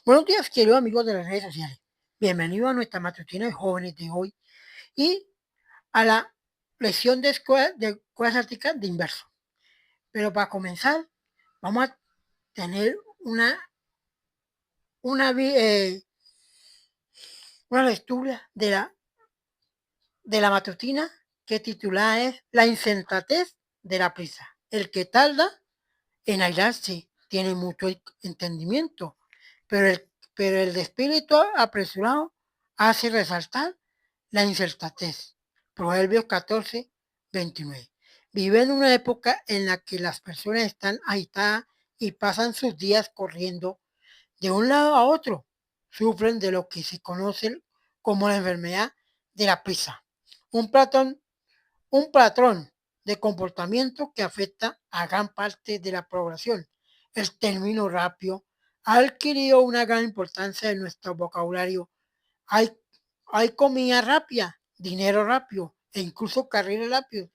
Buenos días, queridos amigos de las redes sociales. Bienvenidos a nuestra matutina de jóvenes de hoy y a la lección de escuela táctica de inverso. Pero para comenzar, vamos a tener una, vi- eh, una lectura de la matutina que titulada es La insensatez de la prisa. El que tarda en airarse tiene mucho entendimiento, pero el de espíritu apresurado hace resaltar la insensatez. Proverbios 14:29. Vive en una época en la que las personas están agitadas y pasan sus días corriendo de un lado a otro. Sufren de lo que se conoce como la enfermedad de la prisa. Un patrón, un patrón de comportamiento que afecta a gran parte de la población. El término rápido ha adquirido una gran importancia en nuestro vocabulario. Hay, hay comida rápida, dinero rápido e incluso carreras rápidas,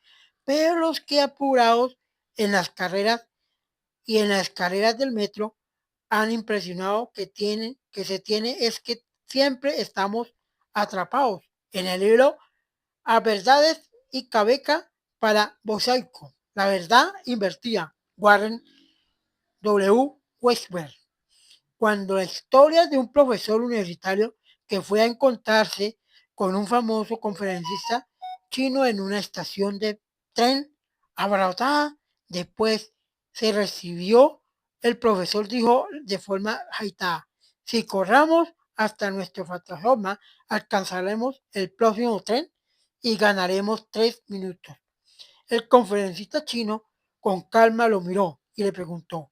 pero los que apurados en las carreras y en las carreras del metro han impresionado que se tiene es que siempre estamos atrapados en el libro A Verdades y Cabeca para Bosaico. La verdad invertida. Warren W. Westberg. Cuando la historia de un profesor universitario que fue a encontrarse con un famoso conferencista chino en una estación de tren abarrotada, después se recibió, el profesor dijo de forma agitada, si corramos hasta nuestra plataforma, alcanzaremos el próximo tren y ganaremos 3 minutos. El conferencista chino con calma lo miró y le preguntó,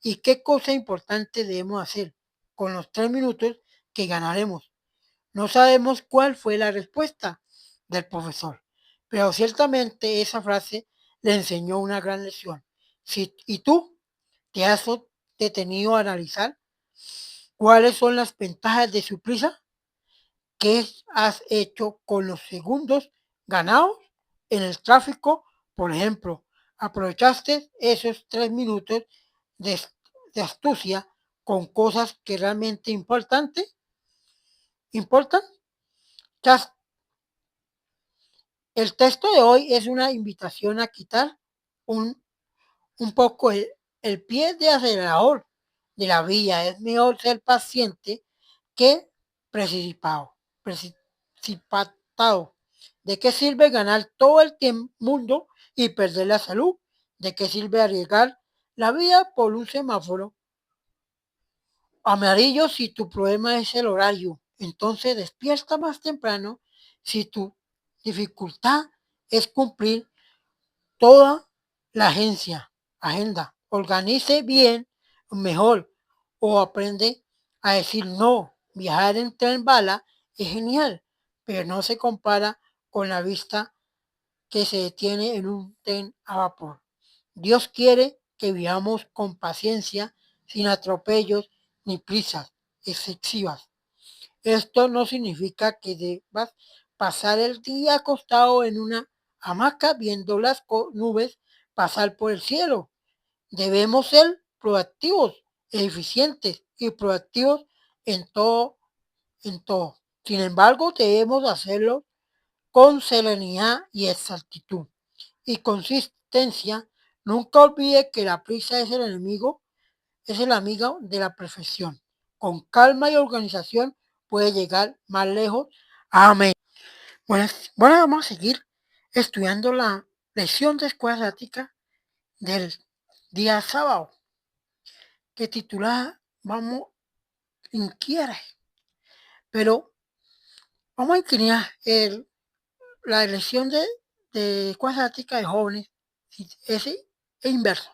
¿y qué cosa importante debemos hacer con los 3 minutos que ganaremos? No sabemos cuál fue la respuesta del profesor, pero ciertamente esa frase le enseñó una gran lección. ¿Y tú te has detenido a analizar cuáles son las ventajas de su prisa? ¿Qué has hecho con los segundos ganados en el tráfico? Por ejemplo, aprovechaste esos 3 minutos de, de astucia con cosas que realmente importan. El texto de hoy es una invitación a quitar un, un poco el pie de acelerador de la vía. Es mejor ser paciente que precipitado. Precipitado. ¿De qué sirve ganar todo el mundo y perder la salud? ¿De qué sirve arriesgar la vida por un semáforo amarillo si tu problema es el horario? Entonces despierta más temprano si tu dificultad es cumplir toda la agenda. Organice bien, mejor, o aprende a decir no. Viajar en tren bala es genial, pero no se compara con la vista que se detiene en un tren a vapor. Dios quiere que vivamos con paciencia, sin atropellos ni prisas excesivas. Esto no significa que debas pasar el día acostado en una hamaca viendo las nubes pasar por el cielo. Debemos ser proactivos, eficientes y proactivos en todo, en todo. Sin embargo, debemos hacerlo con serenidad y exactitud y consistencia. Nunca olvide que la prisa es el amigo de la perfección. Con calma y organización puede llegar más lejos. Amén. Bueno, vamos a seguir estudiando la lección de escuela táctica del día sábado, que titula Vamos inquiere. Pero vamos a inclinar la lección de escuela táctica de jóvenes es inverso.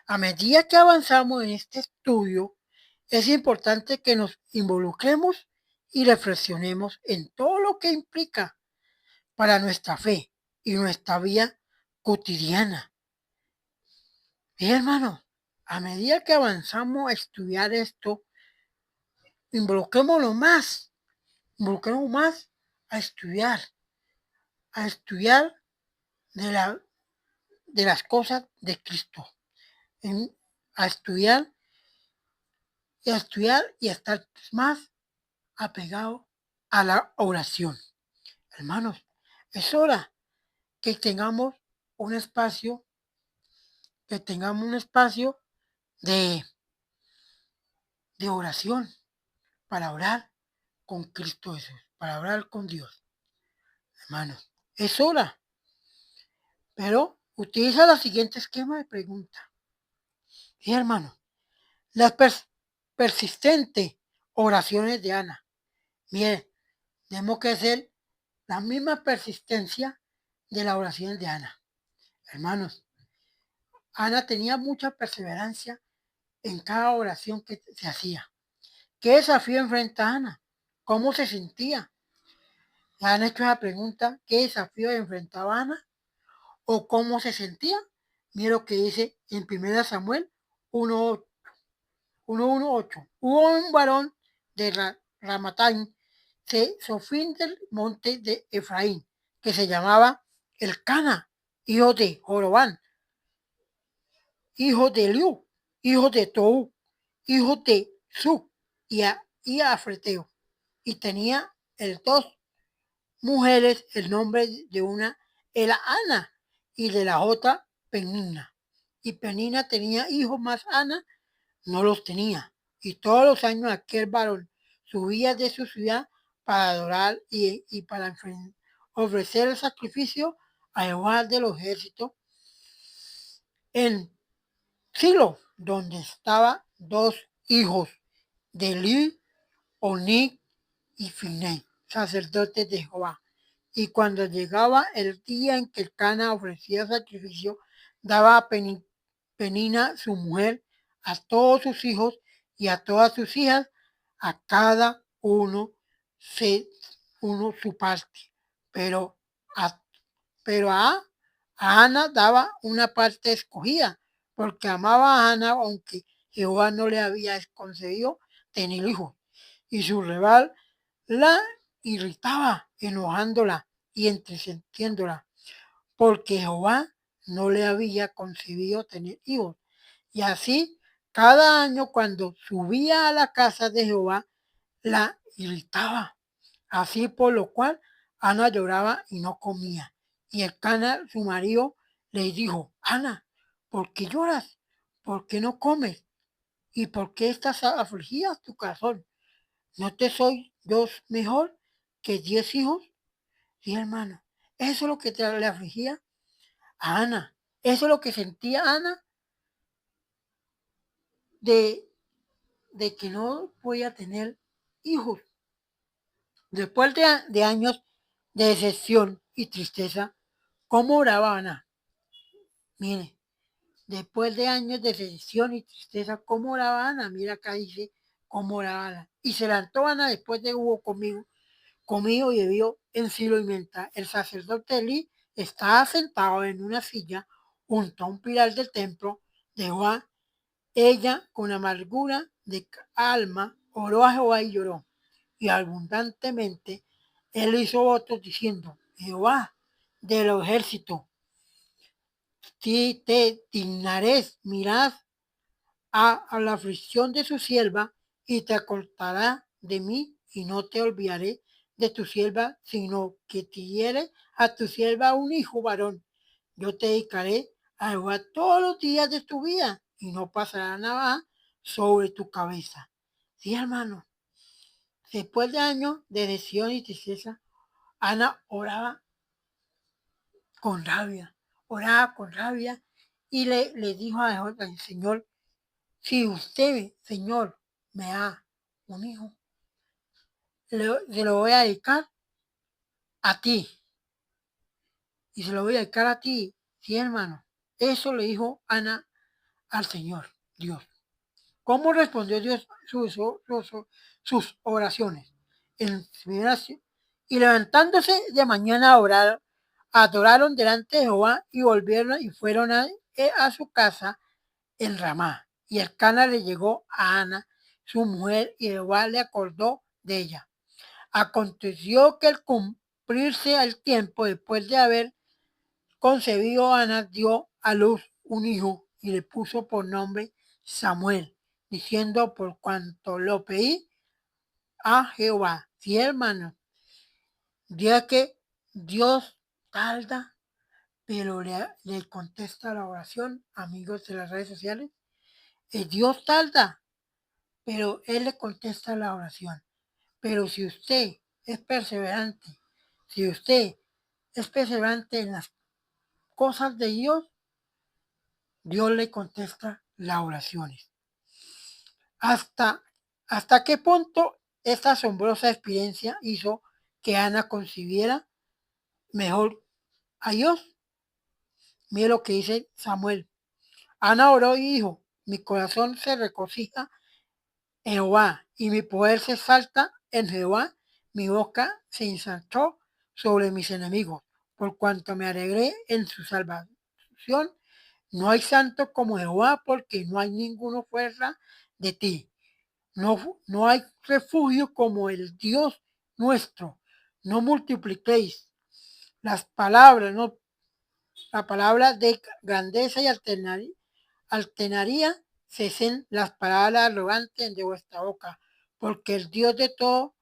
A medida que avanzamos en este estudio, es importante que nos involucremos y reflexionemos en todo lo que implica para nuestra fe y nuestra vida cotidiana. Y hermano, a medida que avanzamos a estudiar esto, involucrémonos más, involucremos más a estudiar de, la, de las cosas de Cristo, a estudiar estudiar y estar más apegado a la oración. Hermanos, es hora que tengamos un espacio, de, de oración para orar con Cristo Jesús, para orar con Dios. Hermanos, es hora, pero utiliza el siguiente esquema de pregunta. Sí, hermano, las persistentes oraciones de Ana. Miren, tenemos que hacer la misma persistencia de las oraciones de Ana. Hermanos, Ana tenía mucha perseverancia en cada oración que se hacía. ¿Qué desafío enfrenta Ana? ¿Cómo se sentía? ¿Le han hecho esa pregunta? ¿Qué desafío enfrentaba Ana? ¿O cómo se sentía? Mira lo que dice en 1 Samuel 1:8. Hubo un varón de Ramataim, de Sofín del monte de Efraín, que se llamaba Elcana, hijo de Jorobán, hijo de Eliú, hijo de Tou, hijo de Su y Afreteo. Y tenía el dos mujeres, el nombre de una era Ana y de la otra Penina. Y Penina tenía hijos, más Ana no los tenía. Y todos los años aquel varón subía de su ciudad para adorar y para ofrecer el sacrificio a Jehová de los ejércitos en Silo, donde estaban dos hijos de Eli, Oní y Finé, sacerdotes de Jehová. Y cuando llegaba el día en que el Cana ofrecía sacrificio, daba a Penina, su mujer, a todos sus hijos y a todas sus hijas, a cada uno su parte. Pero a, pero a Ana daba una parte escogida, porque amaba a Ana, aunque Jehová no le había concedido tener hijos. Y su rival la irritaba, enojándola y entristeciéndola, porque Jehová no le había concedido tener hijos. Y así, cada año cuando subía a la casa de Jehová, la irritaba. Así por lo cual Ana lloraba y no comía. Y el Cana, su marido, le dijo: Ana, ¿por qué lloras? ¿Por qué no comes? ¿Y por qué estás afligida tu corazón? ¿No te soy yo mejor que 10 hijos? Sí, hermano. Eso es lo que le afligía a Ana. Eso es lo que sentía Ana de, de que no podía tener hijos. Después de años de decepción y tristeza, ¿cómo oraba Ana? Mire, después de años de decepción y tristeza, ¿cómo oraba Ana? Mira acá dice cómo oraba Ana. Y se levantó Ana después de hubo comido y bebió en Silo, y mientras el sacerdote Elí estaba sentado en una silla junto a un pilar del templo de Jehová, ella con amargura de alma oró a Jehová y lloró. Y abundantemente él hizo votos diciendo: Jehová de los ejércitos, si te dignares, mirad a la aflicción de su sierva y te acortará de mí, y no te olvidaré de tu sierva, sino que te diere a tu sierva un hijo varón. Yo te dedicaré a Jehová todos los días de tu vida, y no pasará nada sobre tu cabeza. Sí, hermano, después de años de decepción y tristeza, Ana oraba con rabia, y le dijo a Jehová, al Señor: si usted, Señor, me da un hijo, se lo voy a dedicar a ti. Y se lo voy a dedicar a ti, sí, hermano. Eso le dijo Ana al Señor, Dios. ¿Cómo respondió Dios sus oraciones? Y levantándose de mañana a orar, adoraron delante de Jehová y volvieron y fueron a su casa en Ramá. Y el Cana le llegó a Ana, su mujer, y Jehová le acordó de ella. Aconteció que al cumplirse el tiempo, después de haber concebido, Ana dio a luz un hijo y le puso por nombre Samuel, diciendo por cuanto lo pedí a Jehová. Sí, hermano, ya que Dios tarda, pero le contesta la oración, amigos de las redes sociales. Dios tarda, pero Él le contesta la oración. Pero si usted es perseverante, si usted es perseverante en las cosas de Dios, Dios le contesta las oraciones. ¿Hasta qué punto esta asombrosa experiencia hizo que Ana concibiera mejor a Dios? Mire lo que dice Samuel. Ana oró y dijo, mi corazón se regocija en Jehová y mi poder se exalta en Jehová, mi boca se ensanchó sobre mis enemigos, por cuanto me alegré en su salvación. No hay santo como Jehová, porque no hay ninguno fuera de ti. No hay refugio como el Dios nuestro. No multipliquéis las palabras, no, la palabra de grandeza y altenaría cesen las palabras arrogantes de vuestra boca, porque el Dios de todo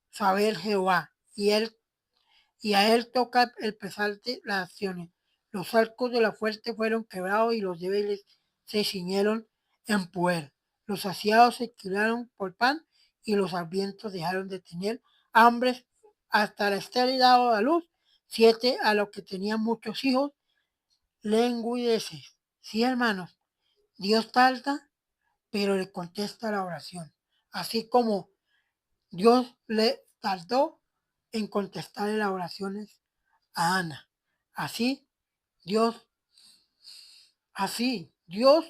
saber Jehová, y a él toca el pesar de las acciones. Los arcos de la fuerte fueron quebrados y los débiles se ciñeron en poder. Los saciados se quedaron por pan y los hambrientos dejaron de tener hambre hasta la estéril dado a luz. 7 a los que tenían muchos hijos lenguideces. Sí, hermanos, Dios tarda, pero le contesta la oración. Así como Dios le tardó en contestarle las oraciones a Ana. Así, Dios, Dios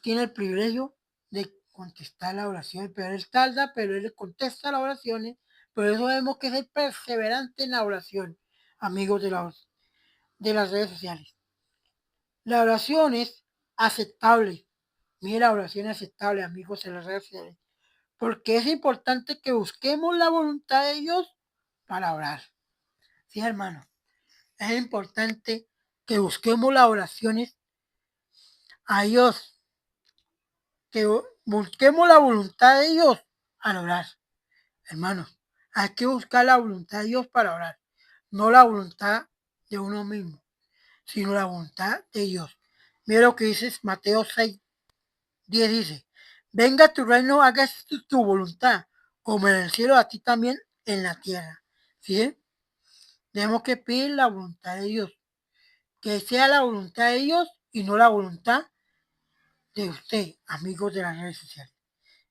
tiene el privilegio de contestar las oraciones, pero Él tarda, pero Él le contesta las oraciones. Por eso vemos que ser perseverante en la oración, amigos de las redes sociales. La oración es aceptable. Mira, la oración es aceptable, amigos de las redes sociales. Porque es importante que busquemos la voluntad de Dios para orar. Sí, hermano. Es importante que busquemos las oraciones a Dios, que busquemos la voluntad de Dios al orar. Hermanos, hay que buscar la voluntad de Dios para orar. No la voluntad de uno mismo, sino la voluntad de Dios. Mira lo que dice Mateo 6:10 dice, venga tu reino, hagas tu voluntad, como en el cielo, a ti también en la tierra. ¿Sí? Tenemos que pedir la voluntad de Dios, que sea la voluntad de Dios y no la voluntad de usted, amigos de las redes sociales.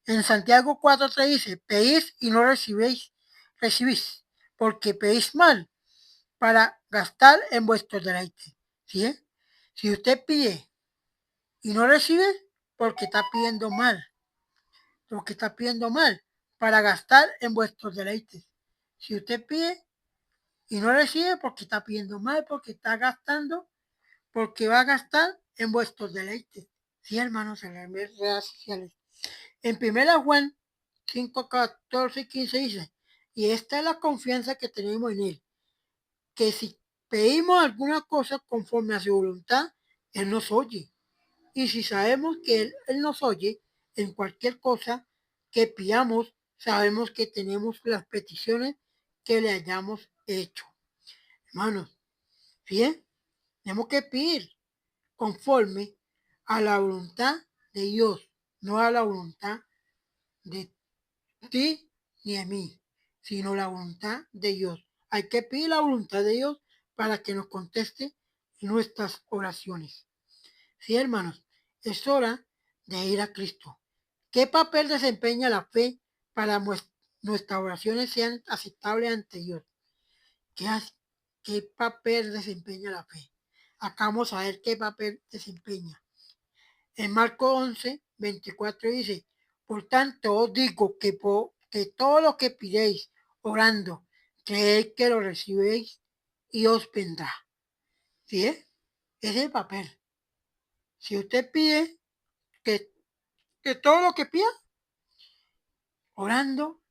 En Santiago 4:3 dice, pedís y no recibís, porque pedís mal para gastar en vuestros deleites. ¿Sí? Si usted pide y no recibe, porque está pidiendo mal, para gastar en vuestros deleites. Si usted pide y no recibe, porque está pidiendo mal, porque está gastando, porque va a gastar en vuestros deleites. Sí, hermanos, en las redes sociales. En 1 Juan 5:14-15 dice, y esta es la confianza que tenemos en Él, que si pedimos alguna cosa conforme a su voluntad, Él nos oye. Y si sabemos que Él nos oye en cualquier cosa que pidamos, sabemos que tenemos las peticiones que le hayamos hecho. Hermanos, bien, tenemos que pedir conforme a la voluntad de Dios, no a la voluntad de ti ni de mí, sino la voluntad de Dios. Hay que pedir la voluntad de Dios para que nos conteste nuestras oraciones. Sí, hermanos, es hora de ir a Cristo. ¿Qué papel desempeña la fe para nuestras oraciones sean aceptables ante Dios? ¿Qué papel desempeña la fe? Acá vamos a ver qué papel desempeña. En Marcos 11:24 dice, por tanto os digo que todo lo que pidéis orando, creed que lo recibéis y os vendrá. ¿Sí? Ese es el papel. Si usted pide que todo lo que pida, orando,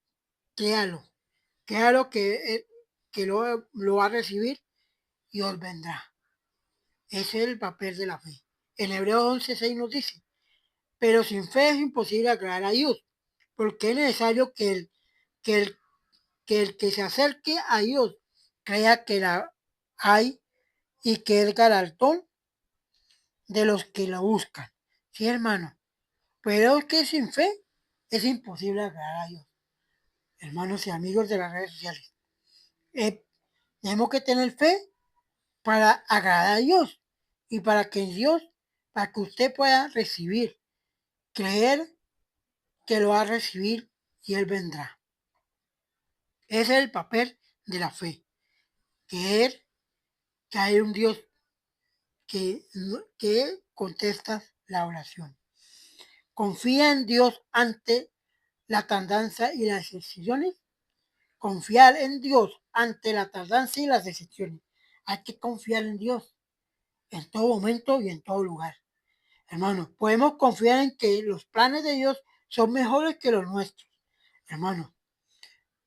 créalo. Créalo que lo va a recibir y os vendrá. Ese es el papel de la fe. En Hebreos 11:6 nos dice, pero sin fe es imposible agradar a Dios, porque es necesario que el, que se acerque a Dios crea que la hay y que es galardón de los que la buscan. Sí, hermano, pero es que sin fe es imposible agradar a Dios. Hermanos y amigos de las redes sociales, eh, tenemos que tener fe para agradar a Dios y para que Dios, para que usted pueda recibir, creer que lo va a recibir y Él vendrá. Ese es el papel de la fe, creer que hay un Dios que contesta la oración. Confía en Dios ante la tardanza y las decisiones. Confiar en Dios ante la tardanza y las decisiones. Hay que confiar en Dios en todo momento y en todo lugar. Hermanos, podemos confiar en que los planes de Dios son mejores que los nuestros. Hermanos,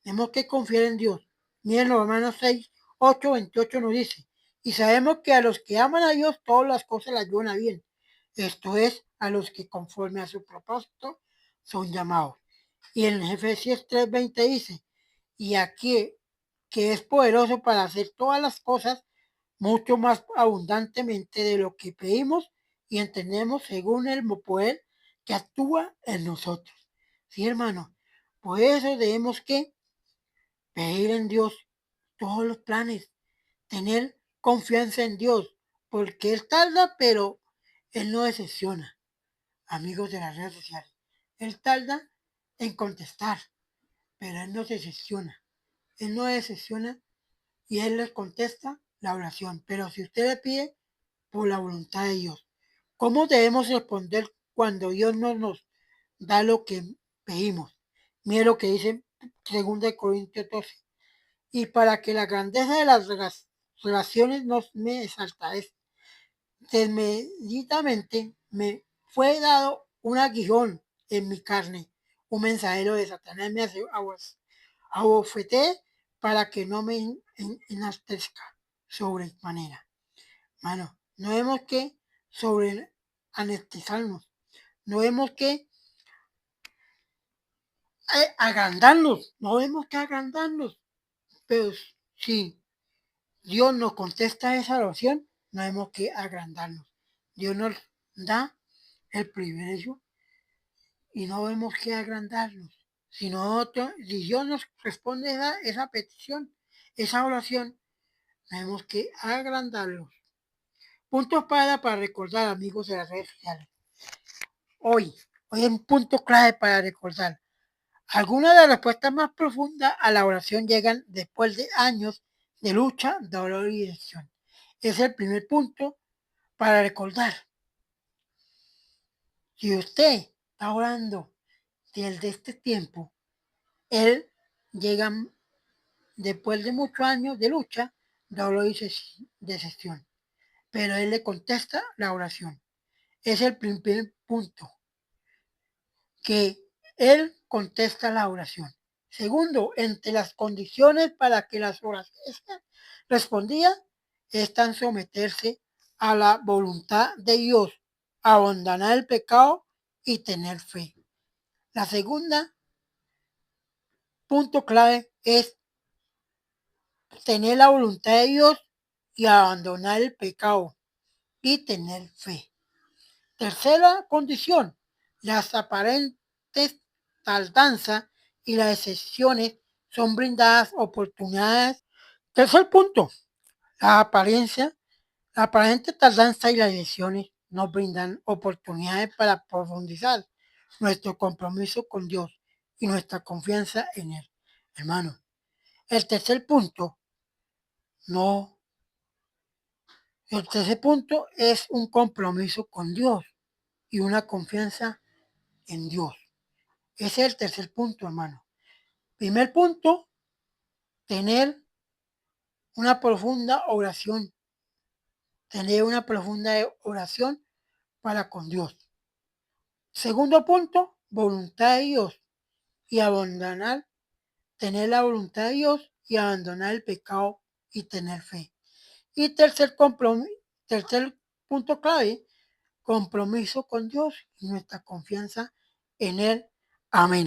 tenemos que confiar en Dios. Miren, Romanos 6, 8, 28 nos dice, y sabemos que a los que aman a Dios todas las cosas las ayudan a bien. Esto es, a los que conforme a su propósito son llamados. Y en Efesios 3:20 dice, y aquí que es poderoso para hacer todas las cosas mucho más abundantemente de lo que pedimos y entendemos según el poder que actúa en nosotros. Sí, hermano, por eso debemos que pedir en Dios todos los planes, tener confianza en Dios, porque Él tarda, pero Él no decepciona, amigos de las redes sociales. Él tarda en contestar, pero Él no decepciona. Él no decepciona y Él les contesta la oración. Pero si usted le pide por la voluntad de Dios, ¿cómo debemos responder cuando Dios no nos da lo que pedimos? Mire lo que dice 2 Corintios 12. Y para que la grandeza de las relaciones no me exaltase, desmedidamente me fue dado un aguijón en mi carne, un mensajero de Satanás me hace abofeté para que no me enaltezca sobremanera. Mano, no vemos que sobre anestizarnos, no vemos que agrandarnos, no vemos que agrandarnos, pero si Dios nos contesta esa oración, no vemos que agrandarnos. Dios nos da el privilegio y no vemos que agrandarnos. Si si Dios nos responde esa petición, esa oración, tenemos que agrandarlos. Puntos para recordar, amigos de las redes sociales. Hoy es un punto clave para recordar. Algunas de las respuestas más profundas a la oración llegan después de años de lucha, dolor y dirección. Es el primer punto para recordar. Si usted está orando desde este tiempo, Él llega después de muchos años de lucha, dolor y decepción. Pero Él le contesta la oración. Es el primer punto, que Él contesta la oración. Segundo, entre las condiciones para que las oraciones sean respondidas están someterse a la voluntad de Dios, abandonar el pecado y tener fe. La segunda punto clave es tener la voluntad de Dios y abandonar el pecado y tener fe. Tercera condición, las aparentes tardanzas y las excepciones son brindadas oportunidades. Tercer punto, la aparente tardanza y las excepciones nos brindan oportunidades para profundizar nuestro compromiso con Dios y nuestra confianza en Él. Hermano, el tercer punto, no, el tercer punto es un compromiso con Dios y una confianza en Dios. Ese es el tercer punto, hermano. Primer punto, tener una profunda oración. Tener una profunda oración para con Dios. Segundo punto, voluntad de Dios y abandonar, tener la voluntad de Dios y abandonar el pecado y tener fe. Y tercer punto clave, compromiso con Dios y nuestra confianza en Él. Amén.